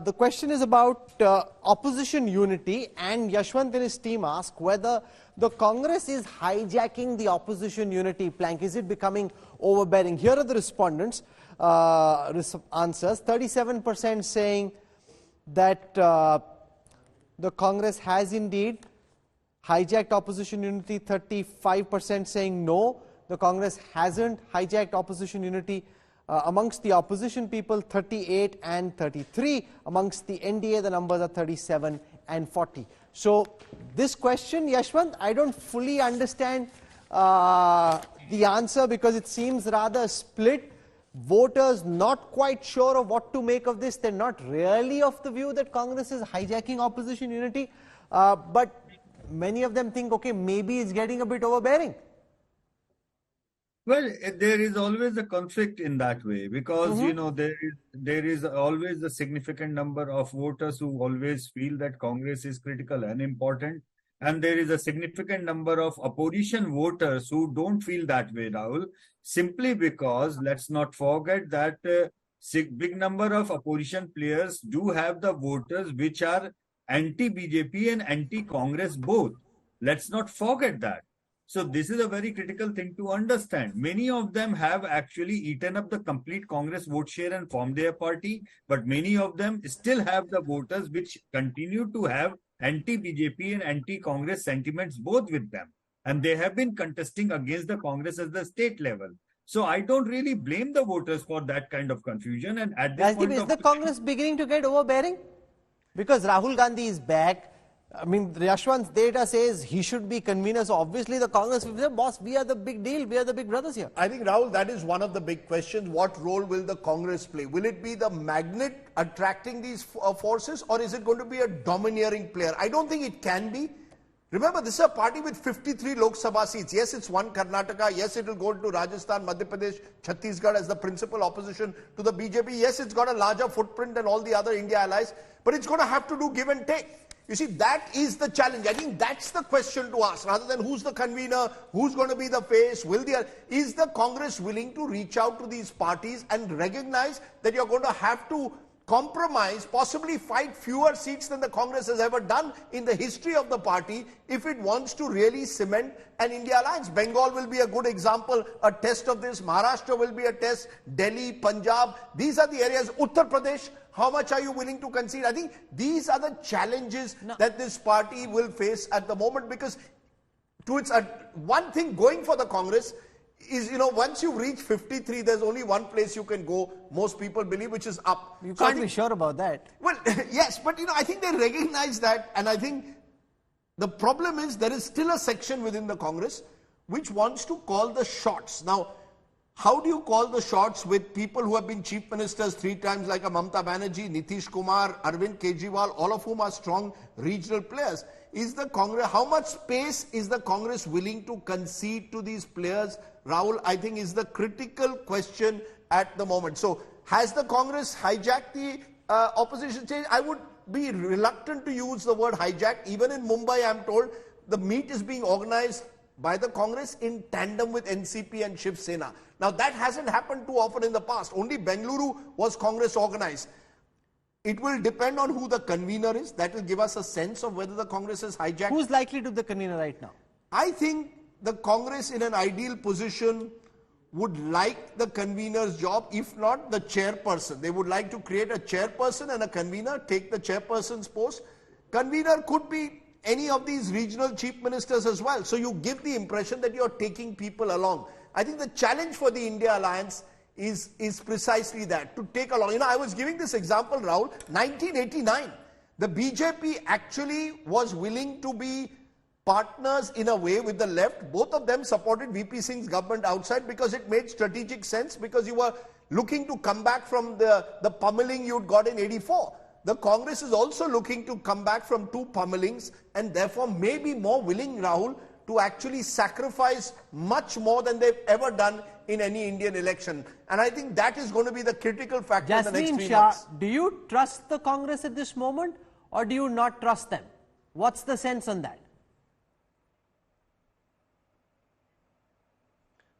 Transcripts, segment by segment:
The question is about opposition unity, and Yashwant and his team ask whether the Congress is hijacking the opposition unity plank. Is it becoming overbearing? Here are the respondents' answers. 37% saying that the Congress has indeed hijacked opposition unity. 35% saying no, the Congress hasn't hijacked opposition unity. Amongst the opposition people, 38 and 33. Amongst the NDA, the numbers are 37 and 40. So this question, Yashwant, I don't fully understand the answer because it seems rather split. Voters not quite sure of what to make of this. They're not really of the view that Congress is hijacking opposition unity. But many of them think, okay, maybe it's getting a bit overbearing. Well, there is always a conflict in that way because, you know, there is always a significant number of voters who always feel that Congress is critical and important. And there is a significant number of opposition voters who don't feel that way, Rahul, simply because let's not forget that big number of opposition players do have the voters which are anti-BJP and anti-Congress both. Let's not forget that. So this is a very critical thing to understand. Many of them have actually eaten up the complete Congress vote share and formed their party, but many of them still have the voters which continue to have anti-BJP and anti-Congress sentiments both with them. And they have been contesting against the Congress at the state level. So I don't really blame the voters for that kind of confusion. And at this point is the Congress beginning to get overbearing? Because Rahul Gandhi is back. I mean, Yashwant's data says he should be convener, so obviously the Congress will say, boss, we are the big deal, we are the big brothers here. I think, Rahul, that is one of the big questions. What role will the Congress play? Will it be the magnet attracting these forces, or is it going to be a domineering player? I don't think it can be. Remember, this is a party with 53 Lok Sabha seats. Yes, it's one Karnataka. Yes, it will go to Rajasthan, Madhya Pradesh, Chhattisgarh as the principal opposition to the BJP. Yes, it's got a larger footprint than all the other India allies, but it's going to have to do give and take. You see, that is the challenge. I think that's the question to ask, rather than who's the convener, who's going to be the face, is the Congress willing to reach out to these parties and recognize that you're going to have to compromise, possibly fight fewer seats than the Congress has ever done in the history of the party if it wants to really cement an India alliance. Bengal will be a good example, a test of this. Maharashtra will be a test. Delhi, Punjab, these are the areas. Uttar Pradesh, how much are you willing to concede? I think these are the challenges that this party will face at the moment, because one thing going for the Congress is, you know, once you reach 53, there's only one place you can go, most people believe, which is up. You can't be sure about that. Well, yes, but, you know, I think they recognize that, and I think the problem is there is still a section within the Congress which wants to call the shots. Now, how do you call the shots with people who have been chief ministers 3 times, like a Mamata Banerjee, Nitish Kumar, Arvind Kejriwal, all of whom are strong regional players? Is the Congress, how much space is the Congress willing to concede to these players, Rahul, I think is the critical question at the moment. So, has the Congress hijacked the opposition change? I would be reluctant to use the word hijack. Even in Mumbai, I'm told the meet is being organized by the Congress in tandem with NCP and Shiv Sena. Now, that hasn't happened too often in the past. Only Bengaluru was Congress organized. It will depend on who the convener is. That will give us a sense of whether the Congress is hijacked. Who's likely to be the convener right now? I think the Congress in an ideal position would like the convener's job, if not the chairperson. They would like to create a chairperson and a convener, take the chairperson's post. Convener could be any of these regional chief ministers as well. So you give the impression that you're taking people along. I think the challenge for the India alliance is precisely that, to take along. You know, I was giving this example, Rahul, 1989. The BJP actually was willing to be partners in a way with the left. Both of them supported VP Singh's government outside because it made strategic sense, because you were looking to come back from the pummeling you'd got in 84. The Congress is also looking to come back from 2 pummelings, and therefore may be more willing, Rahul, to actually sacrifice much more than they've ever done in any Indian election. And I think that is going to be the critical factor in the next 3 months. Do you trust the Congress at this moment, or do you not trust them? What's the sense on that?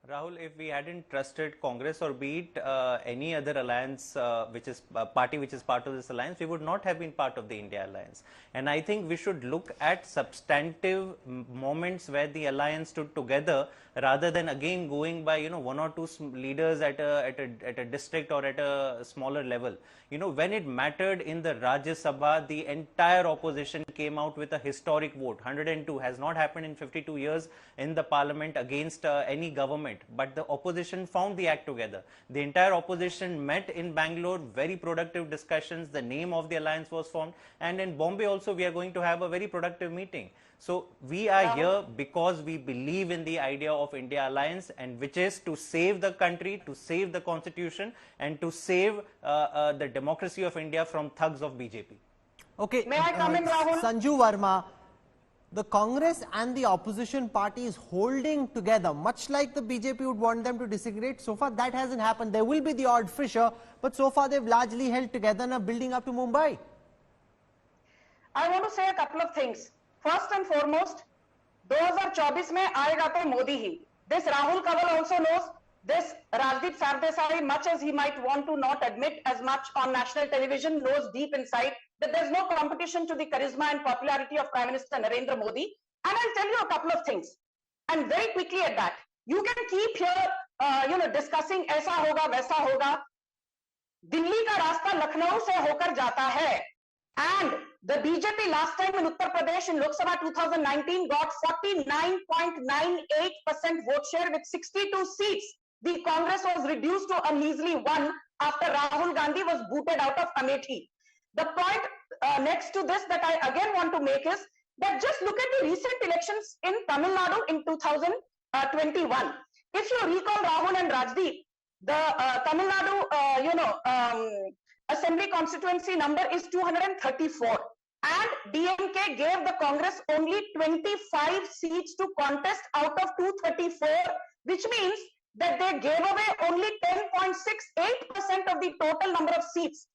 Rahul, if we hadn't trusted Congress or be it any other alliance, which is party which is part of this alliance, we would not have been part of the India alliance. And I think we should look at substantive moments where the alliance stood together, rather than again going by one or two leaders at a district or at a smaller level. When it mattered in the Rajya Sabha, the entire opposition came out with a historic vote. 102 has not happened in 52 years in the parliament against any government, but the opposition found the act together. The entire opposition met in Bangalore, very productive discussions. The name of the alliance was formed, and in Bombay also we are going to have a very productive meeting. So we are here because we believe in the idea of India alliance, and which is to save the country, to save the constitution, and to save the democracy of India from thugs of BJP. Okay, May I come in, Rahul? Sanju Verma, the Congress and the opposition party is holding together, much like the BJP would want them to disintegrate. So far, that hasn't happened. There will be the odd fissure, but so far they've largely held together and are building up to Mumbai. I want to say a couple of things. First and foremost, 2024 में आएगा तो मोदी ही. This Rahul Kanwal also knows. This Rajdeep Sardesai, much as he might want to not admit as much on national television, knows deep inside that there's no competition to the charisma and popularity of Prime Minister Narendra Modi. And I'll tell you a couple of things. And very quickly at that, you can keep here, discussing ऐसा होगा, वैसा होगा. दिल्ली का रास्ता लखनऊ से होकर जाता है. And the BJP last time in Uttar Pradesh in Lok Sabha 2019 got 49.98% vote share with 62 seats. The Congress was reduced to a measly 1 after Rahul Gandhi was booted out of Amethi. The point next to this that I again want to make is that just look at the recent elections in Tamil Nadu in 2021. If you recall Rahul and Rajdeep, the Tamil Nadu, Assembly constituency number is 234, and DMK gave the Congress only 25 seats to contest out of 234, which means that they gave away only 10.68% of the total number of seats.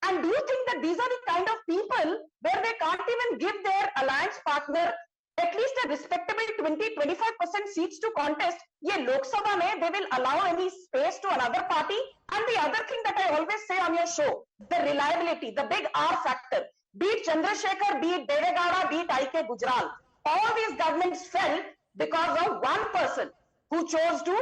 And do you think that these are the kind of people where they can't even give their alliance partner at least a respectable 20-25% seats to contest? Ye Lok Sabha mein they will allow any space to another party. And the other thing that I always say on your show, the reliability, the big R factor, be it Chandrasekhar, be it Deve Gowda, be it I.K. Gujral, all these governments fell because of one person who chose to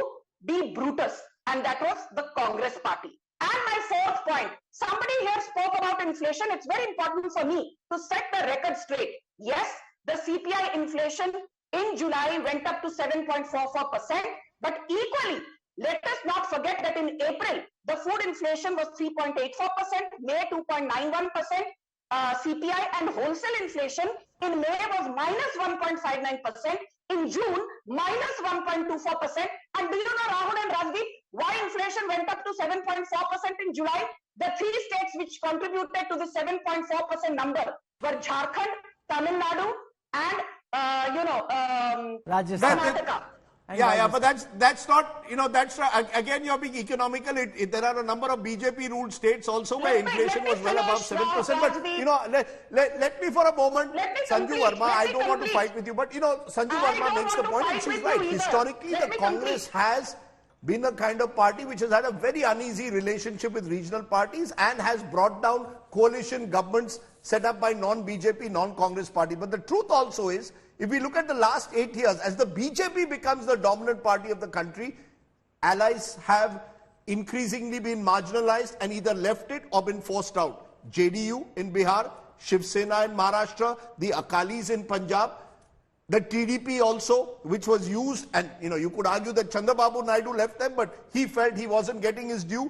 be Brutus, and that was the Congress party. And my fourth point, somebody here spoke about inflation. It's very important for me to set the record straight. Yes, the CPI inflation in July went up to 7.44%, but equally, let us not forget that in April, the food inflation was 3.84%, May 2.91%, CPI and wholesale inflation in May was minus 1.59%, in June, minus 1.24%. And do you know, Rahul and Rajdeep, why inflation went up to 7.4% in July? The three states which contributed to the 7.4% number were Jharkhand, Tamil Nadu, and Rajasthan. Karnataka. Yeah, but that's not, that's again you're being economical. There are a number of BJP ruled states also where inflation was well above 7%. But let me for a moment, Sanju Verma, I don't want to fight with you, but Sanju Verma makes the point, and she's right. Historically, the Congress has been a kind of party which has had a very uneasy relationship with regional parties and has brought down coalition governments set up by non-BJP, non-Congress party. But the truth also is, if we look at the last 8 years, as the BJP becomes the dominant party of the country, allies have increasingly been marginalized and either left it or been forced out. JDU in Bihar, Shiv Sena in Maharashtra, the Akalis in Punjab, the TDP also, which was used, and you could argue that Chandrababu Naidu left them, but he felt he wasn't getting his due.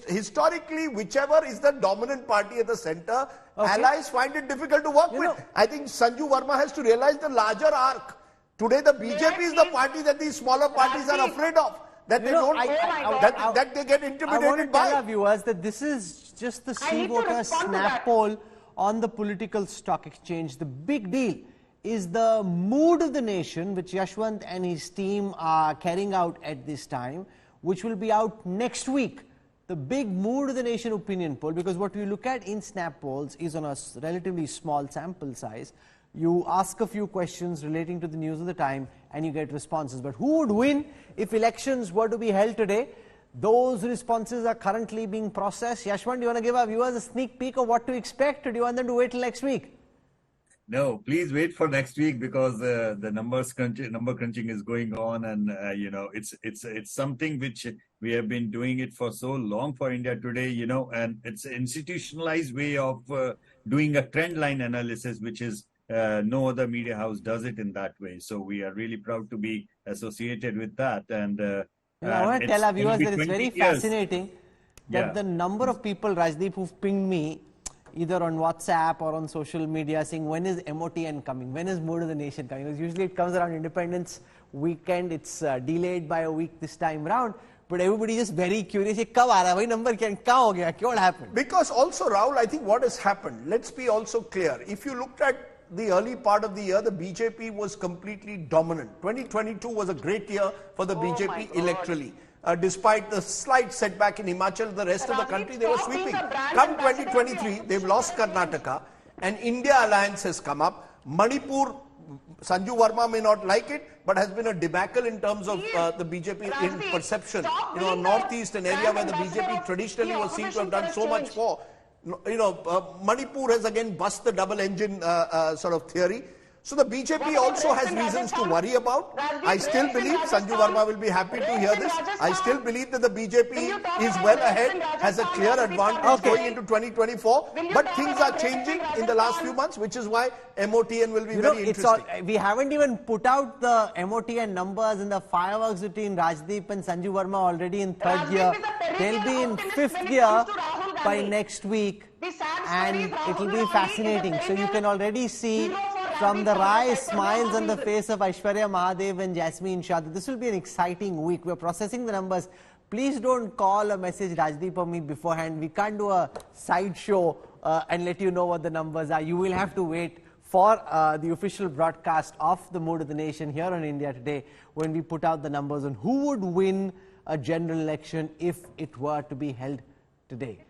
Historically, whichever is the dominant party at the center, allies find it difficult to work with. I think Sanju Verma has to realize the larger arc. Today, the BJP is the party that these smaller parties are afraid of. That they don't, that they get intimidated by. I want to tell our viewers that this is just the Seawater snap poll on the political stock exchange. The big deal is the mood of the nation, which Yashwant and his team are carrying out at this time, which will be out next week. The big mood of the nation opinion poll, because what we look at in snap polls is on a relatively small sample size. You ask a few questions relating to the news of the time and you get responses. But who would win if elections were to be held today? Those responses are currently being processed. Yashwant, do you want to give our viewers a sneak peek of what to expect, or do you want them to wait till next week? No, please wait for next week, because the number crunching is going on, and it's something which we have been doing it for so long for India today, and it's an institutionalized way of doing a trend line analysis, which is no other media house does it in that way. So we are really proud to be associated with that. And I want to tell our viewers that it's very 20 years. fascinating that the number of people, Rajdeep, who've pinged me either on WhatsApp or on social media saying, when is MOTN coming? When is Mood of the Nation coming? Because usually it comes around Independence weekend. It's delayed by a week this time round. But everybody is very curious. Kab aa raha hai? Number kahan ho gaya? What happened? Because also, Rahul, I think what has happened, let's be also clear. If you looked at the early part of the year, the BJP was completely dominant. 2022 was a great year for the BJP electorally. Despite the slight setback in Himachal, the rest of the country, they were sweeping. Come 2023, they've lost Karnataka, and India alliance has come up. Manipur, Sanju Verma may not like it, but has been a debacle in terms of the BJP in perception. Northeast, an area where the BJP traditionally was seen to have done so much for. Manipur has again bust the double engine sort of theory. So the BJP also has reasons to worry about. I still believe, Sanju Verma will be happy to hear this, I still believe that the BJP is well ahead, has a clear advantage going into 2024. But things are changing in the last few months, which is why MOTN will be very interesting. We haven't even put out the MOTN numbers and the fireworks between Rajdeep and Sanju Verma already in third gear. They'll be in fifth gear by next week, and it will be fascinating. So you can already see from the wry smiles on the face of Aishwarya Mahadev and Jasmine Shah, this will be an exciting week. We're processing the numbers. Please don't call or message Rajdeep or me beforehand. We can't do a sideshow and let you know what the numbers are. You will have to wait for the official broadcast of the Mood of the Nation here on India Today, when we put out the numbers on who would win a general election if it were to be held today.